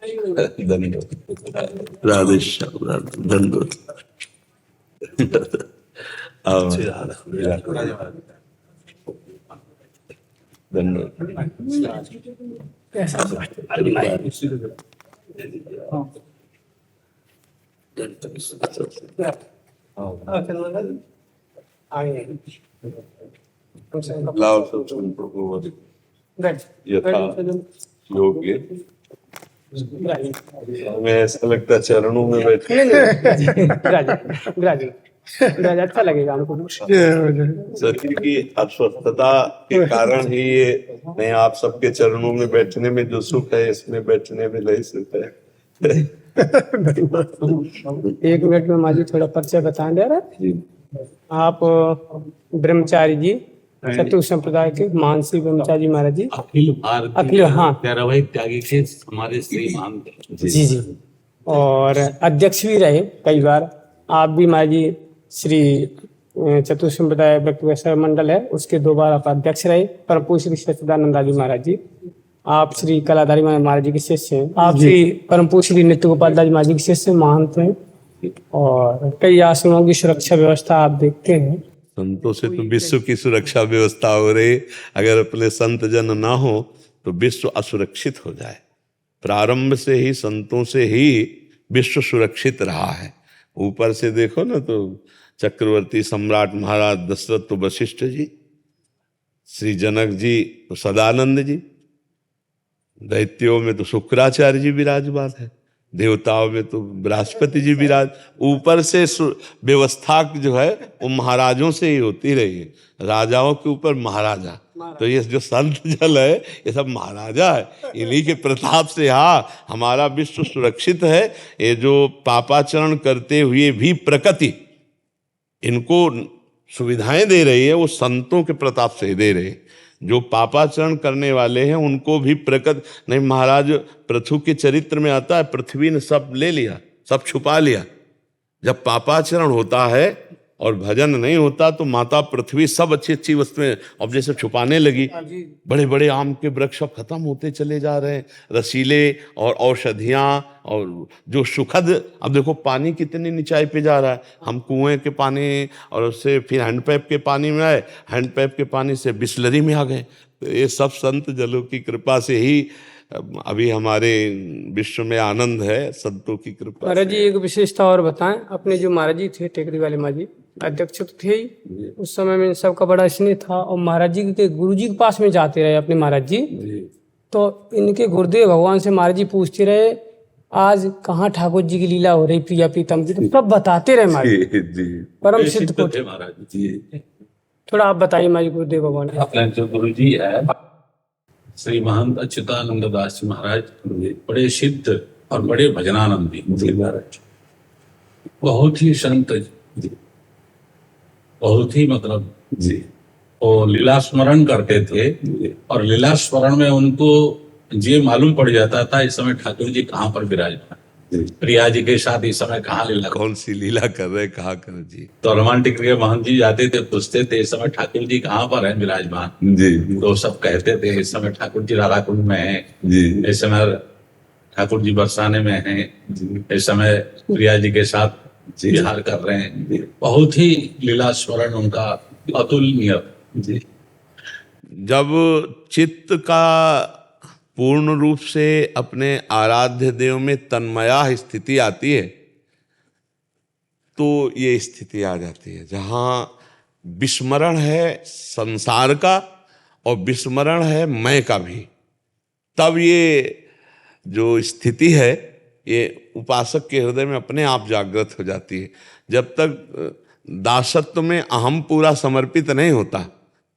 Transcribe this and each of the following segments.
धन्यवाद। राधे श्याम, राधे धन्यवाद। योग्य हमें ऐसा लगता है चरणों में बैठे। अच्छा लगेगा हमको। शरीर की अस्वस्थता के कारण ही ये नहीं, आप सबके चरणों में बैठने में जो सुख है इसमें बैठने में नहीं सुख है। 1 मिनट में माजी थोड़ा परिचय बताएं दे रहे। आप ब्रह्मचारी जी, चतुर संप्रदाय के मानसी ब्रह्मचारी महाराज जी, अखिल हाँ धारावाहिक त्यागी के हमारे श्री मान जी जी, और अध्यक्ष भी रहे कई बार। आप भी महाराज जी श्री चतुर संप्रदाय व्यक्ति मंडल है उसके 2 बार आप अध्यक्ष रहे। परम पूज्य श्री सच्चिदानंद जी महाराज जी, आप श्री कलाधारी महाराज जी के शिष्य हैं। आप श्री परम पूज्य श्री नित्य गोपाल दास महाराज जी के शिष्य महंत हैं, और कई आश्रमों की सुरक्षा व्यवस्था आप देखते हैं। संतों से तो विश्व की सुरक्षा व्यवस्था हो रही। अगर अपने संत जन ना हो तो विश्व असुरक्षित हो जाए। प्रारंभ से ही संतों से ही विश्व सुरक्षित रहा है। ऊपर से देखो ना तो चक्रवर्ती सम्राट महाराज दशरथ तो वशिष्ठ जी, श्री जनक जी तो सदानंद जी, दैत्यों में तो शुक्राचार्य जी विराजमान है, देवताओं में तो बृहस्पति जी विराज। ऊपर से व्यवस्था जो है वो महाराजों से ही होती रही है, राजाओं के ऊपर महाराजा। तो ये जो संत जल है ये सब महाराजा है, इन्हीं के प्रताप से हाँ हमारा विश्व सुरक्षित है। ये जो पापाचरण करते हुए भी प्रकृति इनको सुविधाएं दे रही है वो संतों के प्रताप से दे रहे हैं। जो पापाचरण करने वाले हैं उनको भी प्रकृति नहीं, महाराज पृथु के चरित्र में आता है पृथ्वी ने सब ले लिया, सब छुपा लिया। जब पापाचरण होता है और भजन नहीं होता तो माता पृथ्वी सब अच्छी अच्छी वस्तुएं अब जैसे छुपाने लगी। बड़े बड़े आम के वृक्ष अब खत्म होते चले जा रहे हैं, रसीले और औषधियाँ और जो सुखद। अब देखो पानी कितनी नीचाई पे जा रहा है। हम कुएं के पानी और उससे फिर हैंडपैप के पानी में आए, हैंडपैप के पानी से बिस्लरी में आ गए। तो ये सब संत जलों की कृपा से ही अभी हमारे विश्व में आनंद है, संतों की कृपा। महाराज जी एक विशेषता और बताएं, अपने जो महाराज जी थे टेकरी वाले महाराज जी अध्यक्ष तो थे ही, उस समय में इन सबका बड़ा स्नेह था। और महाराज जी के गुरु जी के पास में जाते रहे अपने महाराज जी, तो इनके गुरुदेव भगवान से महाराज जी पूछते रहे आज कहाँ ठाकुर जी की लीला हो रही प्रिया प्रीतम की, तो सब बताते रहे महाराज जी। परम सिद्ध को थे महाराज जी। थोड़ा आप बताइए महाराज गुरुदेव भगवान। अपने जो गुरु जी है श्री महंत अच्युतानंद दास जी महाराज, बड़े सिद्ध और बड़े भजनानंदी महाराज, बहुत ही संत जी, बहुत ही मतलब जी वो लीला स्मरण करते थे। और लीला स्मरण में उनको ये मालूम पड़ जाता था इस समय ठाकुर जी कहाँ पर विराजमान, प्रिया जी के साथ इस समय कहाँ लीला, कौन सी लीला कर रहे कहाँ कर जी। तो रोमांटिक के महंत जी जाते थे, पूछते थे इस समय ठाकुर जी कहाँ पर है विराजमान जी। तो सब कहते थे इस समय ठाकुर जी राधा कुंड में है जी, इस समय ठाकुर जी बरसाने में है, इस समय प्रिया जी के साथ विहार कर रहे हैं। बहुत ही लीला स्मरण उनका अतुलनीय जी। जब चित्त का पूर्ण रूप से अपने आराध्य देव में तन्मया स्थिति आती है तो ये स्थिति आ जाती है जहाँ विस्मरण है संसार का और विस्मरण है मैं का भी। तब ये जो स्थिति है ये उपासक के हृदय में अपने आप जागृत हो जाती है। जब तक दासत्व में अहम पूरा समर्पित नहीं होता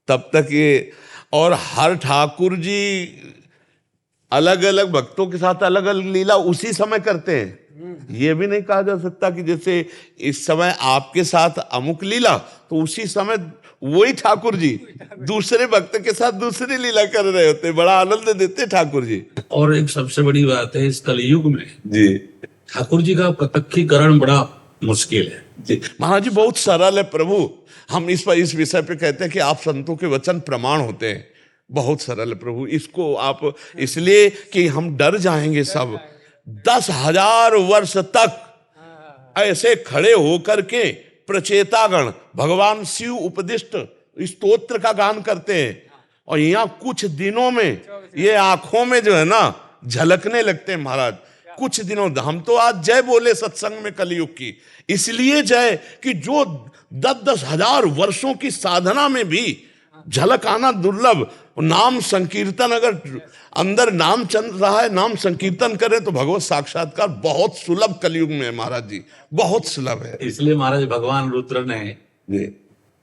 तब तक ये, और हर ठाकुर जी अलग अलग भक्तों के साथ अलग अलग लीला उसी समय करते हैं। ये भी नहीं कहा जा सकता कि जैसे इस समय आपके साथ अमुक लीला तो उसी समय वही ठाकुर जी दूसरे भक्त के साथ दूसरी लीला कर रहे होते, बड़ा आनंद देते ठाकुर जी। और एक सबसे बड़ी बात है इस कलयुग में जी ठाकुर जी का प्रत्यक्षीकरण बड़ा मुश्किल है जी। महाराज जी बहुत सरल है प्रभु। हम इस विषय पे कहते हैं कि आप संतों के वचन प्रमाण होते हैं। बहुत सरल है प्रभु। इसको आप इसलिए कि हम डर जाएंगे सब 10,000 वर्ष तक ऐसे खड़े होकर के प्रचेतागण भगवान शिव उपदिष्ट स्तोत्र का गान करते हैं, और यहाँ कुछ दिनों में ये आंखों में जो है ना झलकने लगते हैं महाराज। कुछ दिनों, हम तो आज जय बोले सत्संग में कलयुग की, इसलिए जय कि जो 10-10 हजार वर्षों की साधना में भी झलक आना दुर्लभ। नाम संकीर्तन, अगर अंदर नाम चल रहा है, नाम संकीर्तन करें तो भगवत साक्षात्कार बहुत सुलभ कलयुग में है महाराज जी, बहुत सुलभ है। इसलिए महाराज भगवान रुद्र ने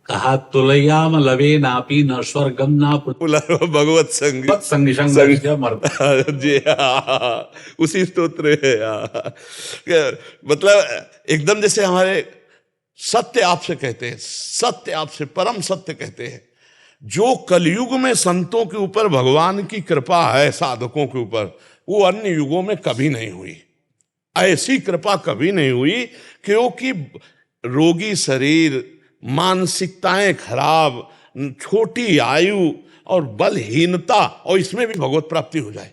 कहा तुलयाम लवे नापी न स्वर्गम ना भगवत संग संग संग मरता जी हाँ, उसी स्तोत्र है हाँ। मतलब एकदम जैसे हमारे सत्य आपसे कहते हैं, सत्य आपसे परम सत्य कहते हैं। जो कलयुग में संतों के ऊपर भगवान की कृपा है, साधकों के ऊपर, वो अन्य युगों में कभी नहीं हुई। ऐसी कृपा कभी नहीं हुई, क्योंकि रोगी शरीर, मानसिकताएं खराब, छोटी आयु और बलहीनता, और इसमें भी भगवत प्राप्ति हो जाए,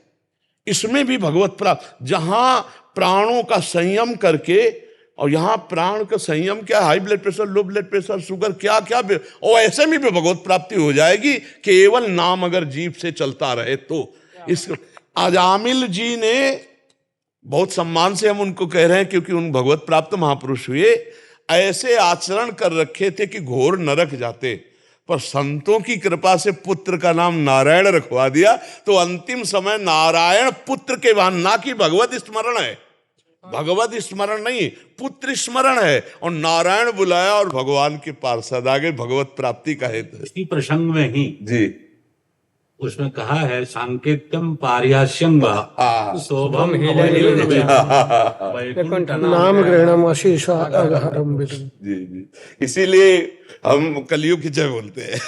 इसमें भी भगवत प्राप्ति। जहां प्राणों का संयम करके, और यहाँ प्राण का संयम क्या, high blood pressure, low blood pressure, sugar, क्या क्या, और ऐसे में भी भगवत प्राप्ति हो जाएगी, केवल नाम अगर जीभ से चलता रहे तो। इस अजामिल जी ने, बहुत सम्मान से हम उनको कह रहे हैं क्योंकि उन भगवत प्राप्त महापुरुष हुए, ऐसे आचरण कर रखे थे कि घोर नरक जाते, पर संतों की कृपा से पुत्र का नाम नारायण रखवा दिया, तो अंतिम समय नारायण पुत्र के वाहन, ना कि भगवत स्मरण है, भगवत स्मरण नहीं, पुत्र स्मरण है, और नारायण बुलाया और भगवान के पार्षद आगे भगवत प्राप्ति का हेतु। इसी प्रसंग में ही जी उसमें कहा है सांकेत्यम पार्यास्यम शोभम नाम ग्रहणम अशीष अगहरम विदुम। जी जी, इसीलिए हम कलयुग की जय बोलते हैं।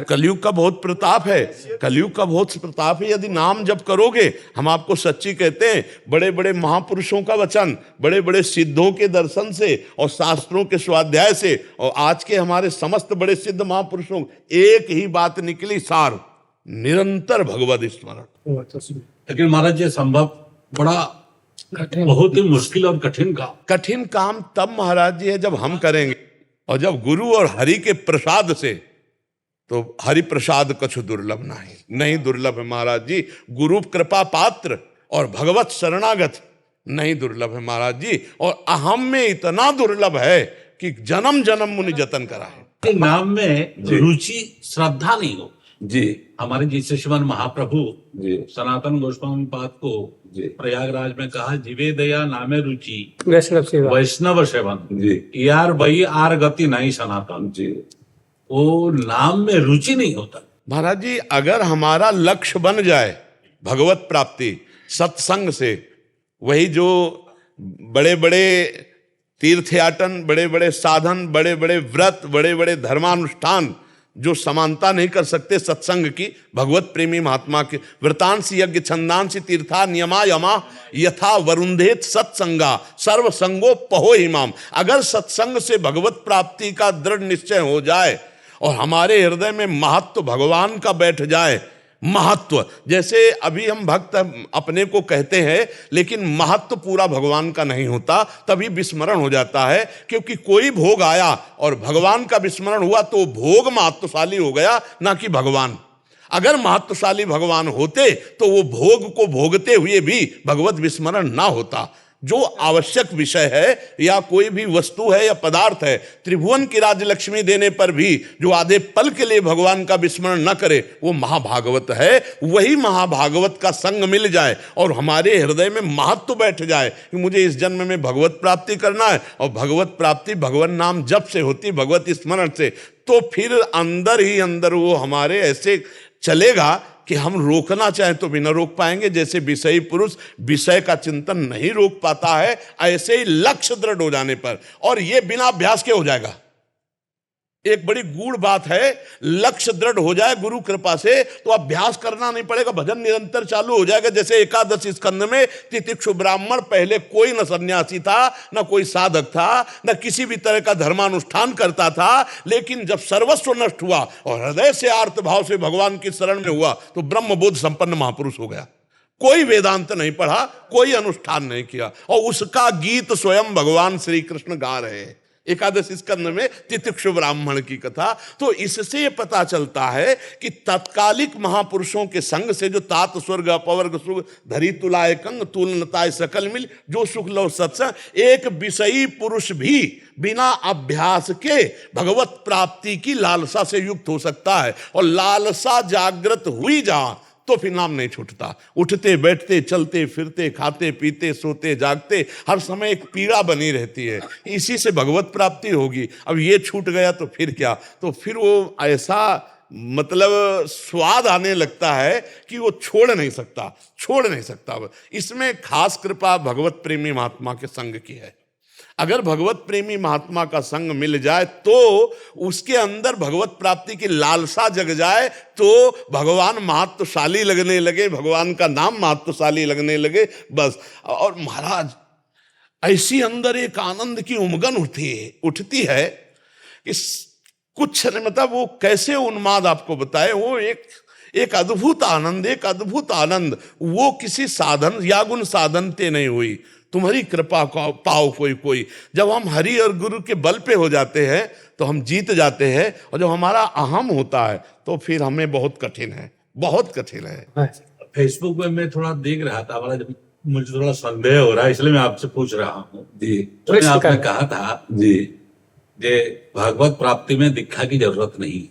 कलयुग का बहुत प्रताप है, कलयुग का बहुत प्रताप है। यदि नाम जप करोगे, हम आपको सच्ची कहते हैं, बड़े बड़े महापुरुषों का वचन, बड़े बड़े सिद्धों के दर्शन से और शास्त्रों के स्वाध्याय से, और आज के हमारे समस्त बड़े सिद्ध महापुरुषों, एक ही बात निकली सार, निरंतर भगवत स्मरण। लेकिन महाराज ये संभव बड़ा बहुत ही मुश्किल और कठिन काम तब महाराज जी है जब हम करेंगे, और जब गुरु और हरि के प्रसाद से, तो हरि प्रसाद कछु दुर्लभ नहीं दुर्लभ है महाराज जी। गुरु कृपा पात्र और भगवत शरणागत नहीं दुर्लभ है महाराज जी, और अहम में इतना दुर्लभ है कि जन्म जन्म मुनि जतन करा है। नाम में रुचि श्रद्धा नहीं हो जी। हमारे जिसे श्रीमान महाप्रभु जी सनातन गोस्वामी पाद को प्रयागराज में कहा, जीवे दया नामे रुचि वैष्णव सेवन जी, यार वही आर गति नहीं सनातन जी। वो नाम में रुचि नहीं होता महाराज जी। अगर हमारा लक्ष्य बन जाए भगवत प्राप्ति सत्संग से, वही जो बड़े बड़े तीर्थयाटन, बड़े बड़े साधन, बड़े बड़े व्रत, बड़े बड़े धर्मानुष्ठान जो समानता नहीं कर सकते सत्संग की, भगवत प्रेमी महात्मा के व्रतांसी यज्ञ छंदांसी तीर्था नियमा यमा यथा वरुंधेत सत्संगा सर्व संगो पहो हिमाम। अगर सत्संग से भगवत प्राप्ति का दृढ़ निश्चय हो जाए और हमारे हृदय में महत्व भगवान का बैठ जाए, महत्व, जैसे अभी हम भक्त अपने को कहते हैं, लेकिन महत्व पूरा भगवान का नहीं होता, तभी विस्मरण हो जाता है। क्योंकि कोई भोग आया और भगवान का विस्मरण हुआ तो भोग महत्वशाली हो गया, ना कि भगवान। अगर महत्वशाली भगवान होते तो वो भोग को भोगते हुए भी भगवत विस्मरण ना होता। जो आवश्यक विषय है या कोई भी वस्तु है या पदार्थ है, त्रिभुवन की राजलक्ष्मी देने पर भी जो आधे पल के लिए भगवान का विस्मरण न करे, वो महाभागवत है। वही महाभागवत का संग मिल जाए और हमारे हृदय में महत्व बैठ जाए कि मुझे इस जन्म में भगवत प्राप्ति करना है, और भगवत प्राप्ति भगवान नाम जप से होती, भगवत स्मरण से, तो फिर अंदर ही अंदर वो हमारे ऐसे चलेगा कि हम रोकना चाहें तो भी न रोक पाएंगे। जैसे विषयी पुरुष विषय का चिंतन नहीं रोक पाता है, ऐसे ही लक्ष्य दृढ़ हो जाने पर, और ये बिना अभ्यास के हो जाएगा। एक बड़ी गूढ़ बात है, लक्ष्य दृढ़ हो जाए गुरु कृपा से तो अभ्यास करना नहीं पड़ेगा, भजन निरंतर चालू हो जाएगा। जैसे एकादश स्कंद में तितिक्षु ब्राह्मण, पहले कोई न सन्यासी था, न कोई साधक था, न किसी भी तरह का धर्मानुष्ठान करता था, लेकिन जब सर्वस्व नष्ट हुआ और हृदय से आर्त भाव से भगवान की शरण में हुआ तो ब्रह्मबोध संपन्न महापुरुष हो गया। कोई वेदांत नहीं पढ़ा, कोई अनुष्ठान नहीं किया, और उसका गीत स्वयं भगवान श्री कृष्ण गा रहे हैं एकादश स्कंद में तितिक्षु ब्राह्मण की कथा। तो इससे ये पता चलता है कि तत्कालिक महापुरुषों के संग से जो तात स्वर्ग अपवर्ग सुख धरी तुलाय कंग तुलनताय सकल मिल जो सुख लो सत्संग, एक विषयी पुरुष भी बिना अभ्यास के भगवत प्राप्ति की लालसा से युक्त हो सकता है, और लालसा जागृत हुई जहां तो फिर नाम नहीं छूटता। उठते बैठते चलते फिरते खाते पीते सोते जागते हर समय एक पीड़ा बनी रहती है, इसी से भगवत प्राप्ति होगी। अब ये छूट गया तो फिर क्या, तो फिर वो ऐसा मतलब स्वाद आने लगता है कि वो छोड़ नहीं सकता। इसमें खास कृपा भगवत प्रेमी महात्मा के संग की है। अगर भगवत प्रेमी महात्मा का संग मिल जाए तो उसके अंदर भगवत प्राप्ति की लालसा जग जाए, तो भगवान महत्वशाली लगने लगे, भगवान का नाम महत्वशाली लगने लगे बस। और महाराज ऐसी अंदर एक आनंद की उमगन उठती है कि कुछ नहीं, मतलब वो कैसे उन्माद आपको बताए, वो एक अद्भुत आनंद, वो किसी साधन या गुण साधन ते नहीं हुई, तुम्हारी कृपा को पाओ कोई। जब हम हरि और गुरु के बल पे हो जाते हैं तो हम जीत जाते हैं, और जब हमारा अहम होता है तो फिर हमें बहुत कठिन है। फेसबुक में मैं थोड़ा देख रहा था, बड़ा जब मुझे थोड़ा संदेह हो रहा है, इसलिए मैं आपसे पूछ रहा हूँ जी। तो आपने कहा था जी भगवत प्राप्ति में दीक्षा की जरूरत नहीं।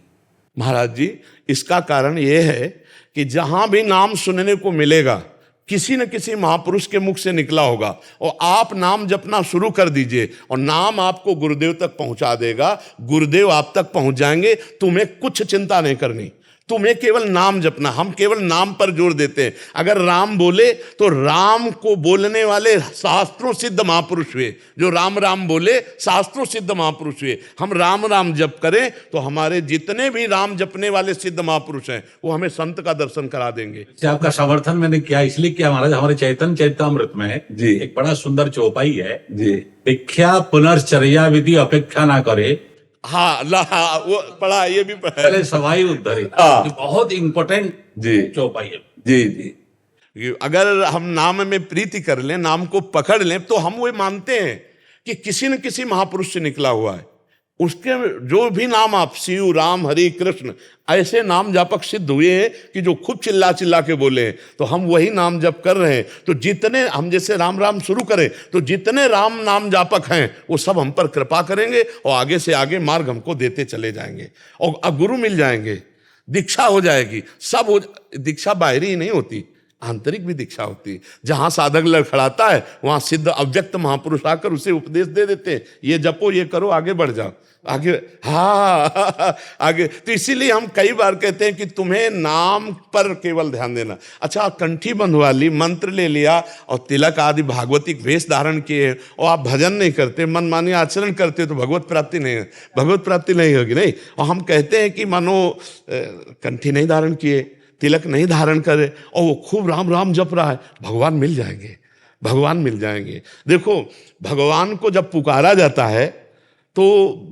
महाराज जी, इसका कारण यह है कि जहां भी नाम सुनने को मिलेगा किसी न किसी महापुरुष के मुख से निकला होगा, और आप नाम जपना शुरू कर दीजिए और नाम आपको गुरुदेव तक पहुंचा देगा, गुरुदेव आप तक पहुंच जाएंगे। तुम्हें कुछ चिंता नहीं करनी, तुम्हें केवल नाम जपना। हम केवल नाम पर जोर देते हैं। अगर राम बोले तो राम को बोलने वाले शास्त्रों सिद्ध महापुरुष हुए, जो राम राम बोले शास्त्रों सिद्ध महापुरुष हुए। हम राम राम जप करें तो हमारे जितने भी राम जपने वाले सिद्ध महापुरुष हैं वो हमें संत का दर्शन करा देंगे। आपका समर्थन मैंने किया, इसलिए किया महाराज, हमारे चैतन्य चरितामृत में जी एक बड़ा सुंदर चौपाई है जी, भिक्षा पुनर्चर्या विधि अपेक्षा ना करे। हाँ वो पढ़ा, ये भी पहले सवाई उद्धरी, बहुत इंपॉर्टेंट जी चौपाई है जी। अगर हम नाम में प्रीति कर लें, नाम को पकड़ लें, तो हम वो मानते हैं कि किसी न किसी महापुरुष से निकला हुआ है। उसके जो भी नाम आप शिव राम हरि कृष्ण ऐसे नाम जापक सिद्ध हुए हैं कि जो खूब चिल्ला चिल्ला के बोले हैं, तो हम वही नाम जप कर रहे हैं। तो जितने हम जैसे राम राम शुरू करें तो जितने राम नाम जापक हैं वो सब हम पर कृपा करेंगे और आगे से आगे मार्ग हमको देते चले जाएंगे, और गुरु मिल जाएंगे, दीक्षा हो जाएगी। दीक्षा बाहरी ही नहीं होती, आंतरिक भी दीक्षा होती है। जहां साधक लड़खड़ाता है वहां सिद्ध अव्यक्त महापुरुष आकर उसे उपदेश दे देते हैं, ये जपो, ये करो, आगे बढ़ जाओ, आगे आगे। तो इसीलिए हम कई बार कहते हैं कि तुम्हें नाम पर केवल ध्यान देना। अच्छा, कंठी बंधवा ली, मंत्र ले लिया और तिलक आदि भागवतिक वेश धारण किए और आप भजन नहीं करते, मनमानी आचरण करते, तो भगवत प्राप्ति नहीं होगी। नहीं, और हम कहते हैं कि मानो कंठी नहीं धारण किए, तिलक नहीं धारण करे और वो खूब राम राम जप रहा है, भगवान मिल जाएंगे। देखो, भगवान को जब पुकारा जाता है तो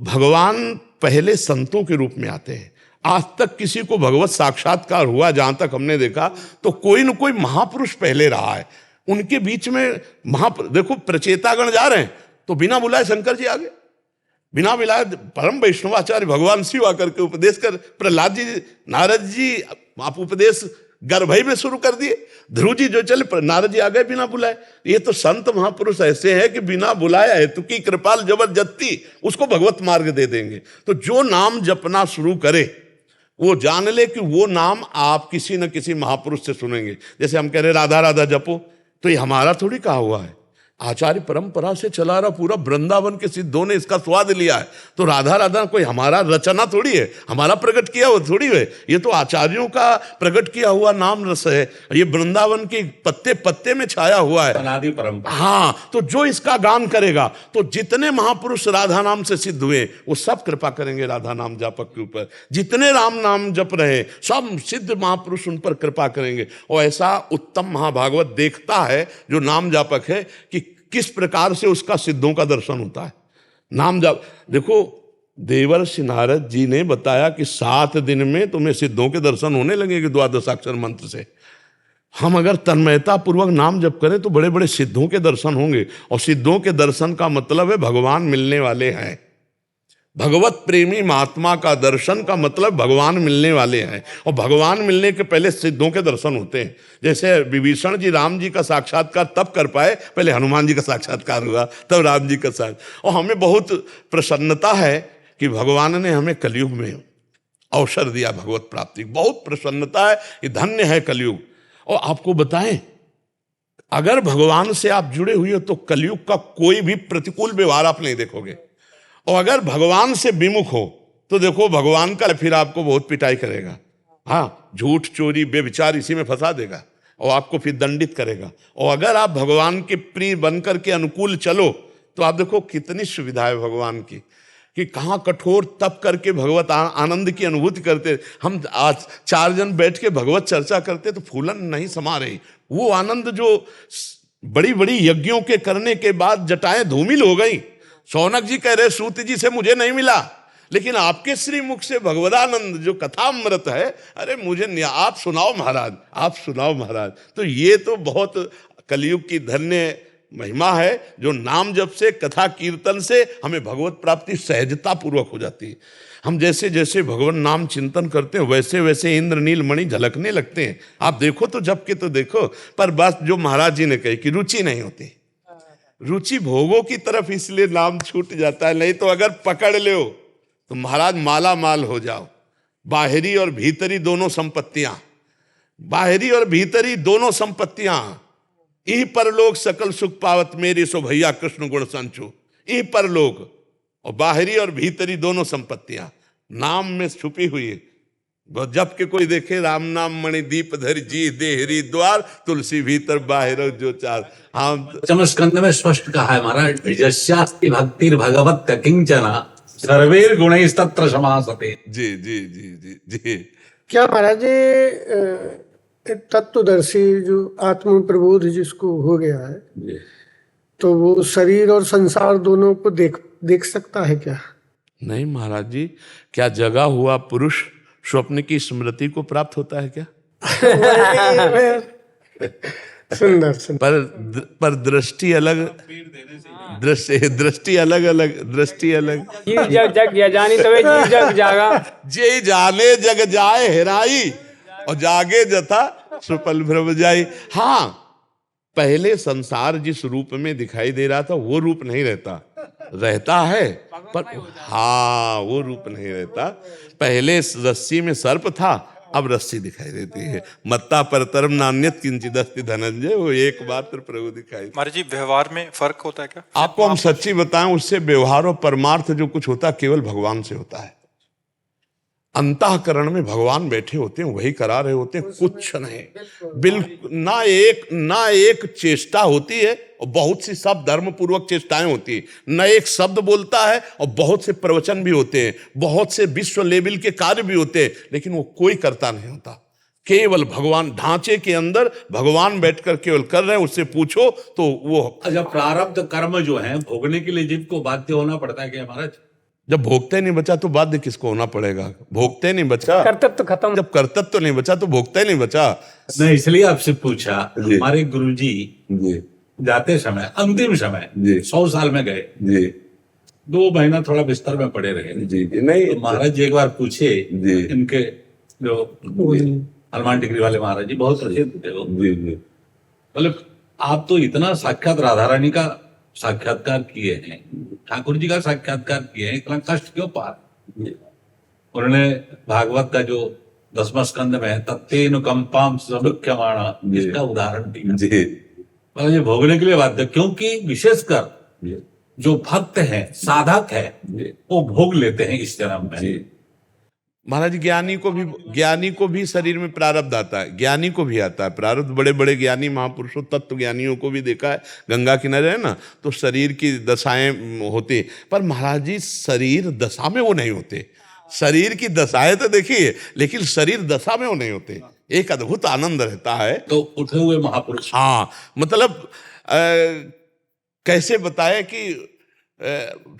भगवान पहले संतों के रूप में आते हैं। आज तक किसी को भगवत साक्षात्कार हुआ जहां तक हमने देखा तो कोई न कोई महापुरुष पहले रहा है। उनके बीच में देखो, प्रचेतागण जा रहे हैं तो बिना बुलाए शंकर जी आ गए, बिना बुलाए परम वैष्णवाचार्य भगवान शिव आकर के उपदेश कर, प्रहलाद जी नारद जी आप उपदेश गर्भई में शुरू कर दिए, ध्रुव जी जो चले, नारद जी आ गए बिना बुलाए। ये तो संत महापुरुष ऐसे हैं कि बिना बुलाए हेतु की कृपाल जबरदस्ती उसको भगवत मार्ग दे देंगे। तो जो नाम जपना शुरू करे वो जान ले कि वो नाम आप किसी न किसी महापुरुष से सुनेंगे। जैसे हम कह रहे राधा राधा जपो, तो ये हमारा थोड़ी कहा हुआ है, आचार्य परंपरा से चला रहा, पूरा वृंदावन के सिद्धों ने इसका स्वाद लिया है। तो राधा राधा कोई हमारा रचना थोड़ी है, हमारा प्रकट किया हुआ थोड़ी है, ये तो आचार्यों का प्रकट किया हुआ नाम रस है। ये वृंदावन के पत्ते पत्ते में छाया हुआ है, अनादि परंपरा। हाँ, तो जो इसका गान करेगा, तो जितने महापुरुष राधा नाम से सिद्ध हुए वो सब कृपा करेंगे राधा नाम जापक के ऊपर। जितने राम नाम जप रहे सब सिद्ध महापुरुष उन पर कृपा करेंगे। और ऐसा उत्तम महाभागवत देखता है जो नाम जापक है कि किस प्रकार से उसका सिद्धों का दर्शन होता है। नाम जाप देखो, देवर्षि नारद जी ने बताया कि 7 दिन में तुम्हें सिद्धों के दर्शन होने लगेंगे द्वादशाक्षर मंत्र से। हम अगर तन्मयता पूर्वक नाम जप करें तो बड़े बड़े सिद्धों के दर्शन होंगे, और सिद्धों के दर्शन का मतलब है भगवान मिलने वाले हैं। भगवत प्रेमी महात्मा का दर्शन का मतलब भगवान मिलने वाले हैं, और भगवान मिलने के पहले सिद्धों के दर्शन होते हैं। जैसे विभीषण जी राम जी का साक्षात्कार तब कर पाए, पहले हनुमान जी का साक्षात्कार हुआ, तब राम जी का और हमें बहुत प्रसन्नता है कि भगवान ने हमें कलयुग में अवसर दिया भगवत प्राप्ति। बहुत प्रसन्नता है कि धन्य है कलयुग। और आपको बताएं, अगर भगवान से आप जुड़े हुए हो तो कलयुग का कोई भी प्रतिकूल व्यवहार आप नहीं देखोगे, और अगर भगवान से विमुख हो तो देखो भगवान का फिर आपको बहुत पिटाई करेगा। हाँ, झूठ चोरी बेविचार इसी में फंसा देगा और आपको फिर दंडित करेगा। और अगर आप भगवान के प्रिय बनकर के अनुकूल चलो तो आप देखो कितनी सुविधा है भगवान की, कि कहाँ कठोर तप करके भगवत आनंद की अनुभूति करते। हम आज 4 जन बैठ के भगवत चर्चा करते तो फूलन नहीं समा रही। वो आनंद जो बड़ी बड़ी यज्ञों के करने के बाद जटाएं धूमिल हो गई। शौनक जी कह रहे सूत जी से मुझे नहीं मिला, लेकिन आपके श्रीमुख से भगवदानंद जो कथामृत है, अरे मुझे आप सुनाओ महाराज, आप सुनाओ महाराज। तो ये तो बहुत कलयुग की धन्य महिमा है, जो नाम जप से कथा कीर्तन से हमें भगवत प्राप्ति सहजता पूर्वक हो जाती है। हम जैसे जैसे भगवान नाम चिंतन करते हैं वैसे वैसे इंद्र नील मणि झलकने लगते हैं। आप देखो तो जप के तो देखो, पर बस जो महाराज जी ने कही कि रुचि नहीं होती, रुचि भोगों की तरफ, इसलिए नाम छूट जाता है। नहीं तो अगर पकड़ लो तो महाराज माला माल हो जाओ। बाहरी और भीतरी दोनों संपत्तियां, बाहरी और भीतरी दोनों संपत्तियां, यही परलोक सकल सुख पावत मेरी सो भैया कृष्ण गुण संचो। यही परलोक और बाहरी और भीतरी दोनों संपत्तियां नाम में छुपी हुई है। जब के कोई देखे राम नाम मणि दीप धर जी देहरी द्वार, तुलसी भीतर बाहर जो चार। हाँ, स्कंद में स्पष्ट कहा है महाराज, यस्यास्ति भक्तिर् भगवत् किंचन सर्वैर् गुणैः तत्र समासते। जी जी जी जी जी। क्या महाराज जी तत्वदर्शी जो आत्म प्रबोध जिसको हो गया है, तो वो शरीर और संसार दोनों को देख सकता है क्या? नहीं महाराज जी, क्या जगा हुआ पुरुष स्वप्न की स्मृति को प्राप्त होता है क्या? सुंदर सुंदर। पर दृष्टि अलग, दृष्टि अलग अलग, दृष्टि अलग। जीव जग जग या जानी तवे जीव जग जागा, जे जाने जग जाए हेराई और जागे जथा सुपल भ्रम जाई। हाँ, पहले संसार जिस रूप में दिखाई दे रहा था वो रूप नहीं रहता है, पर हाँ वो रूप नहीं रहता। पहले रस्सी में सर्प था, अब रस्सी दिखाई देती है। मत्ता परतरम नान्यत किंचिदस्ति धनंजय, वो एकमात्र प्रभु दिखाई। महाराज जी, व्यवहार में फर्क होता है क्या? आपको हम सच्ची बताएं, उससे व्यवहार और परमार्थ जो कुछ होता है केवल भगवान से होता है। अंतःकरण में भगवान बैठे होते हैं, वही करा रहे होते हैं, कुछ नहीं। बिल्कुल ना एक चेष्टा होती है, और बहुत सी सब धर्म पूर्वक चेष्टाएं होती है। न एक शब्द बोलता है, और बहुत से प्रवचन भी होते हैं, बहुत से विश्व लेवल के कार्य भी होते हैं, लेकिन वो कोई करता नहीं होता। केवल भगवान ढांचे के अंदर भगवान बैठकर केवल कर रहे हैं। उससे पूछो तो वो जब प्रारब्ध कर्म जो है भोगने के लिए जिनको बाध्य होना पड़ता है क्या महाराज? जब भोगते नहीं बचा तो बाध्य किसको होना पड़ेगा? भोगते नहीं बचा, कर्तव्य खत्म। जब कर्तव्य नहीं बचा तो भोगते नहीं बचा। नहीं, इसलिए आपसे पूछा। हमारे गुरुजी जाते समय अंतिम समय 100 साल में गए, 2 महीना थोड़ा बिस्तर में पड़े रहे। नहीं तो महाराज जी एक बार पूछे, इनके जो हनुमान टिकरी वाले महाराज जी बहुत प्रसिद्ध थे वो, बोले आप तो इतना साक्षात राधा रानी का साक्षात्कार किए हैं, ठाकुर जी का साक्षात्कार किए हैं, इतना कष्ट क्यों पा? उन्होंने भागवत का जो 10वां स्कंद में तत्तेनुकंपाम समुख्यमाणा, इसका उदाहरण दिया। ये भोगने के लिए बाध्य, क्योंकि विशेषकर जो भक्त है, साधक है, वो भोग लेते हैं इस जन्म में। महाराज ज्ञानी को भी शरीर में प्रारब्ध आता है, ज्ञानी को भी आता है प्रारब्ध। बड़े बड़े ज्ञानी महापुरुषों, तत्व ज्ञानियों को भी देखा है, गंगा किनारे है ना, तो शरीर की दशाएं होती, पर महाराज जी शरीर दशा में वो नहीं होते। शरीर की दशाएं तो देखिए, लेकिन शरीर दशा में वो नहीं होते। एक अद्भुत आनंद रहता है। तो उठे हुए महापुरुष, हाँ, मतलब कैसे बताए कि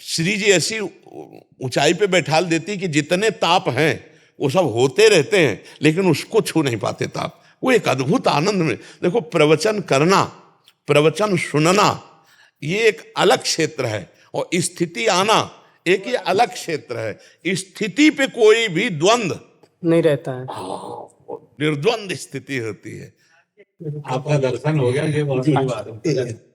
श्री जी ऐसी ऊंचाई पे बैठाल देती कि जितने ताप हैं वो सब होते रहते हैं, लेकिन उसको छू नहीं पाते ताप। वो एक अद्भुत आनंद में। देखो, प्रवचन करना, प्रवचन सुनना, ये एक अलग क्षेत्र है, और स्थिति आना एक ये अलग क्षेत्र है। स्थिति पे कोई भी द्वंद्व नहीं रहता है। निर्द्वंद स्थिति होती है। आपका दर्शन हो गया, ये बहुत बड़ी बात है।